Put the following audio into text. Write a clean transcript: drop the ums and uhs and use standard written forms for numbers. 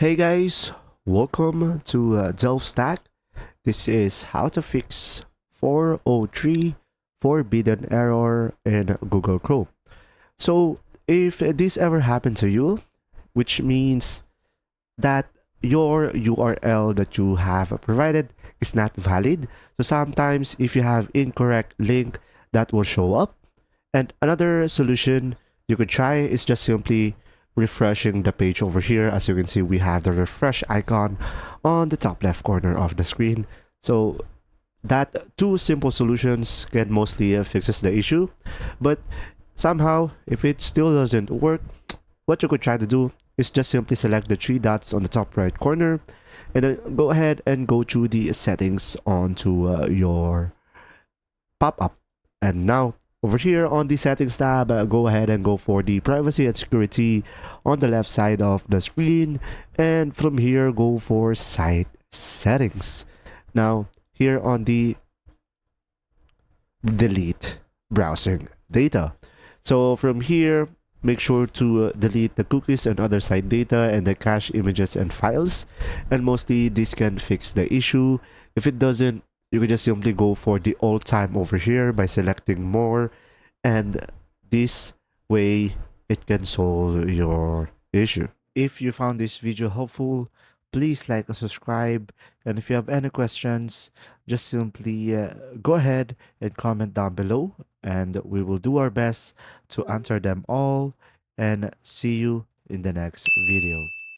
Hey guys, welcome to Delf Stack. This is how to fix 403 forbidden error in Google Chrome. So, if this ever happened to you, which means that your URL that you have provided is not valid. So sometimes if you have incorrect link, that will show up. And another solution you could try is just simply refreshing the page over here. As you can see, we have the refresh icon on the top left corner of the screen. So that two simple solutions can mostly fixes the issue. But somehow, if it still doesn't work, what you could try to do is just simply select the three dots on the top right corner and then go ahead and go to the settings onto your pop-up. And now over here on the settings tab, go ahead and go for the privacy and security on the left side of the screen, and from here go for site settings. Now here on the delete browsing data, so from here make sure to delete the cookies and other site data and the cache images and files, and mostly this can fix the issue. If it doesn't, you can just simply go for the all time over here by selecting more, and this way it can solve your issue. If you found this video helpful, please like and subscribe, and if you have any questions, just simply go ahead and comment down below, and we will do our best to answer them all, and see you in the next video.